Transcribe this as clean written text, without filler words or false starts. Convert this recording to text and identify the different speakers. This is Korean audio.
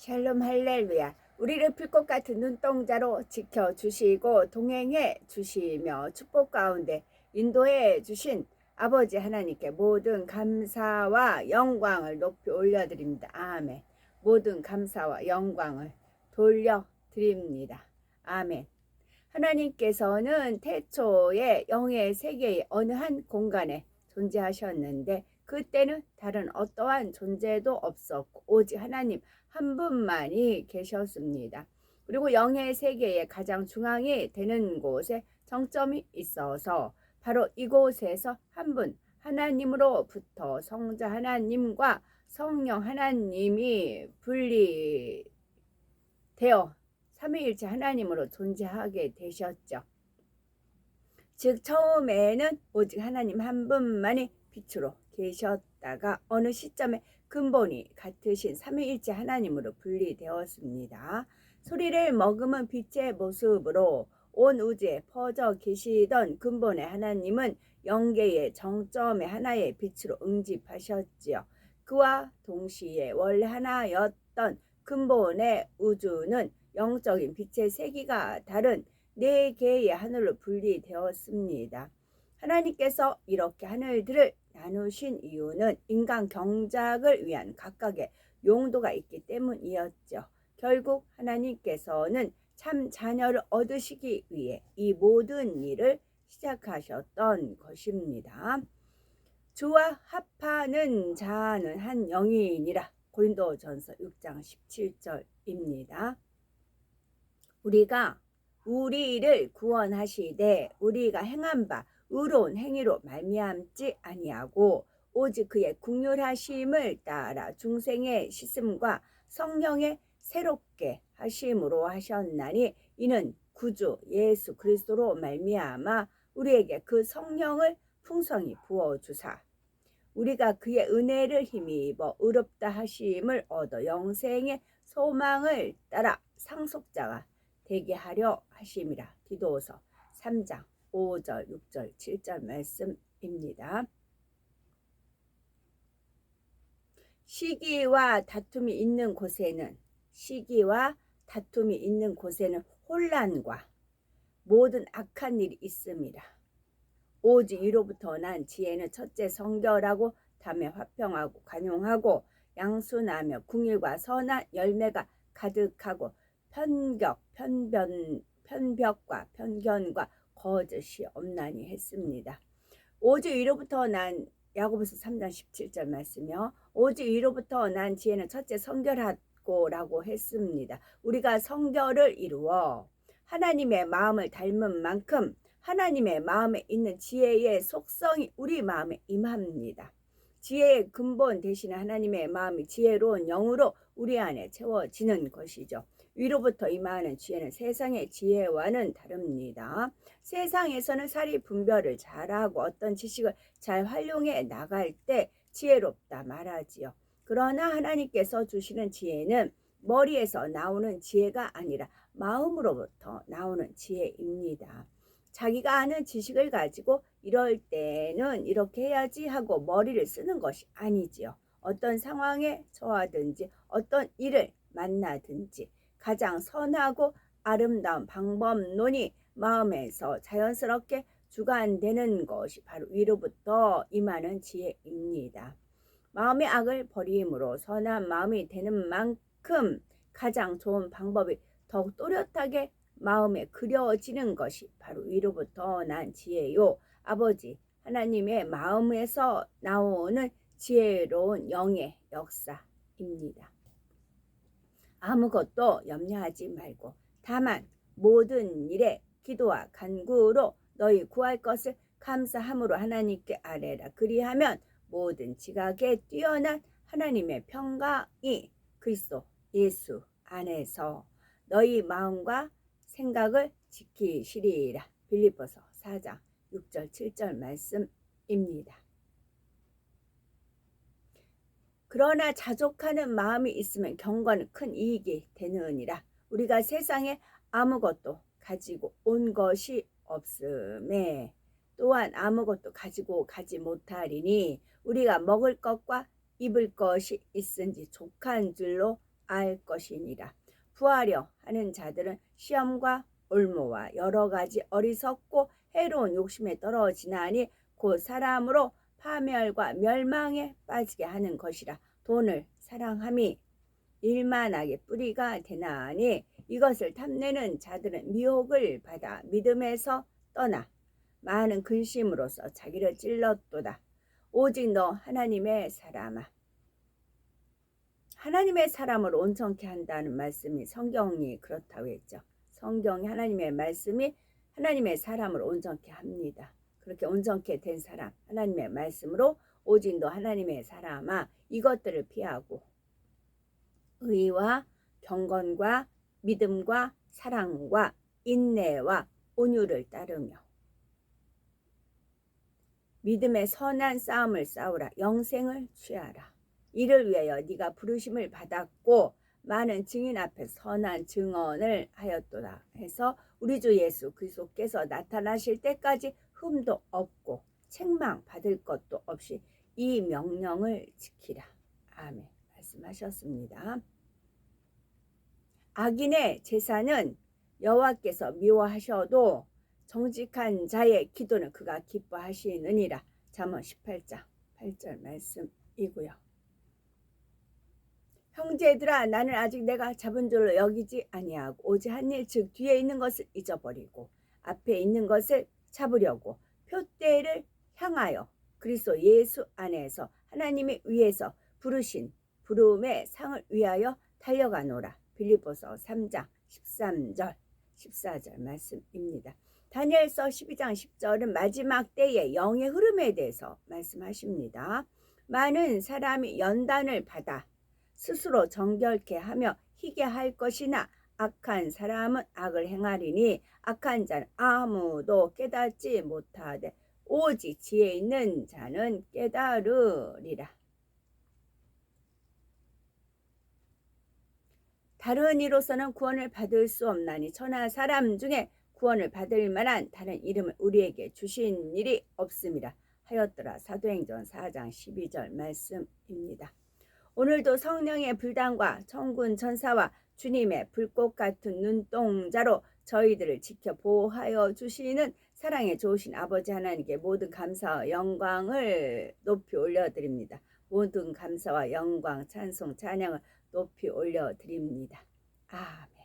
Speaker 1: 샬롬 할렐루야. 우리를 불꽃 같은 눈동자로 지켜주시고 동행해 주시며 축복 가운데 인도해 주신 아버지 하나님께 모든 감사와 영광을 높이 올려드립니다. 아멘. 모든 감사와 영광을 돌려드립니다. 아멘. 하나님께서는 태초에 영의 세계의 어느 한 공간에 존재하셨는데 그때는 다른 어떠한 존재도 없었고 오직 하나님 한 분만이 계셨습니다. 그리고 영의 세계의 가장 중앙이 되는 곳에 정점이 있어서 바로 이곳에서 한 분 하나님으로부터 성자 하나님과 성령 하나님이 분리되어 삼위일체 하나님으로 존재하게 되셨죠. 즉 처음에는 오직 하나님 한 분만이 빛으로 계셨다가 어느 시점에 근본이 같으신 삼위일체 하나님으로 분리되었습니다. 소리를 머금은 빛의 모습으로 온 우주에 퍼져 계시던 근본의 하나님은 영계의 정점의 하나의 빛으로 응집하셨지요. 그와 동시에 원래 하나였던 근본의 우주는 영적인 빛의 세기가 다른 네 개의 하늘로 분리되었습니다. 하나님께서 이렇게 하늘들을 나누신 이유는 인간 경작을 위한 각각의 용도가 있기 때문이었죠. 결국 하나님께서는 참 자녀를 얻으시기 위해 이 모든 일을 시작하셨던 것입니다. 주와 합하는 자는 한 영이니라. 고린도전서 6장 17절입니다. 우리가 우리를 구원하시되 우리가 행한 바 의로운 행위로 말미암지 아니하고 오직 그의 긍휼하심을 따라 중생의 씻음과 성령의 새롭게 하심으로 하셨나니 이는 구주 예수 그리스도로 말미암아 우리에게 그 성령을 풍성히 부어주사 우리가 그의 은혜를 힘입어 의롭다 하심을 얻어 영생의 소망을 따라 상속자가 되게 하려 하심이라. 디도서 3장 5절 6절 7절 말씀입니다. 시기와 다툼이 있는 곳에는 혼란과 모든 악한 일이 있습니다. 오직 위로부터 난 지혜는 첫째 성결하고 다음에 화평하고 관용하고 양순하며 궁일과 선한 열매가 가득하고 편벽과 편견과 거짓이 없나니 했습니다. 오직 위로부터 난 야고보서 3장 17절 말씀이요. 오직 위로부터 난 지혜는 첫째 성결하고 라고 했습니다. 우리가 성결을 이루어 하나님의 마음을 닮은 만큼 하나님의 마음에 있는 지혜의 속성이 우리 마음에 임합니다. 지혜의 근본 대신에 하나님의 마음이 지혜로운 영으로 우리 안에 채워지는 것이죠. 위로부터 임하는 지혜는 세상의 지혜와는 다릅니다. 세상에서는 사리 분별을 잘하고 어떤 지식을 잘 활용해 나갈 때 지혜롭다 말하지요. 그러나 하나님께서 주시는 지혜는 머리에서 나오는 지혜가 아니라 마음으로부터 나오는 지혜입니다. 자기가 아는 지식을 가지고 이럴 때는 이렇게 해야지 하고 머리를 쓰는 것이 아니지요. 어떤 상황에 처하든지 어떤 일을 만나든지 가장 선하고 아름다운 방법론이 마음에서 자연스럽게 주관되는 것이 바로 위로부터 임하는 지혜입니다. 마음의 악을 버림으로 선한 마음이 되는 만큼 가장 좋은 방법이 더욱 또렷하게 마음에 그려지는 것이 바로 위로부터 난 지혜요. 아버지 하나님의 마음에서 나오는 지혜로운 영의 역사입니다. 아무것도 염려하지 말고 다만 모든 일에 기도와 간구로 너희 구할 것을 감사함으로 하나님께 아뢰라. 그리하면 모든 지각에 뛰어난 하나님의 평강이 그리스도 예수 안에서 너희 마음과 생각을 지키시리라. 빌립보서 4장 6절 7절 말씀입니다. 그러나 자족하는 마음이 있으면 경건은 큰 이익이 되느니라. 우리가 세상에 아무것도 가지고 온 것이 없음에 또한 아무것도 가지고 가지 못하리니 우리가 먹을 것과 입을 것이 있은지 족한 줄로 알 것이니라. 부하려 하는 자들은 시험과 올무와 여러 가지 어리석고 해로운 욕심에 떨어지나니 곧 사람으로 파멸과 멸망에 빠지게 하는 것이라. 돈을 사랑함이 일만하게 뿌리가 되나니 이것을 탐내는 자들은 미혹을 받아 믿음에서 떠나 많은 근심으로써 자기를 찔렀도다. 오직 너 하나님의 사람아, 하나님의 사람을 온전케 한다는 말씀이 성경이 그렇다고 했죠. 성경이 하나님의 말씀이 하나님의 사람을 온전케 합니다. 그렇게 온전케 된 사람, 하나님의 말씀으로 오직 너 하나님의 사람아, 이것들을 피하고 의와 경건과 믿음과 사랑과 인내와 온유를 따르며 믿음의 선한 싸움을 싸우라. 영생을 취하라. 이를 위하여 네가 부르심을 받았고 많은 증인 앞에서 선한 증언을 하였도다 해서 우리 주 예수 그리스도께서 나타나실 때까지 흠도 없고 책망 받을 것도 없이 이 명령을 지키라. 아멘. 말씀하셨습니다. 악인의 제사는 여호와께서 미워하셔도 정직한 자의 기도는 그가 기뻐하시느니라. 잠언 18장 8절 말씀이고요. 형제들아, 나는 아직 내가 잡은 줄로 여기지 아니하고 오직 한 일 즉 뒤에 있는 것을 잊어버리고 앞에 있는 것을 잡으려고 표대를 향하여 그리스도 예수 안에서 하나님의 위에서 부르신 부름의 상을 위하여 달려가노라. 빌립보서 3장 13절 14절 말씀입니다. 다니엘서 12장 10절은 마지막 때의 영의 흐름에 대해서 말씀하십니다. 많은 사람이 연단을 받아 스스로 정결케 하며 희게 할 것이나 악한 사람은 악을 행하리니 악한 자는 아무도 깨닫지 못하되 오직 지혜 있는 자는 깨달으리라. 다른 이로서는 구원을 받을 수 없나니 천하 사람 중에 구원을 받을 만한 다른 이름을 우리에게 주신 일이 없음이라 하였더라. 사도행전 4장 12절 말씀입니다. 오늘도 성령의 불단과 천군 천사와 주님의 불꽃 같은 눈동자로 저희들을 지켜 보호하여 주시는 사랑에 좋으신 아버지 하나님께 모든 감사와 영광을 높이 올려드립니다. 모든 감사와 영광, 찬송, 찬양을 높이 올려드립니다. 아멘.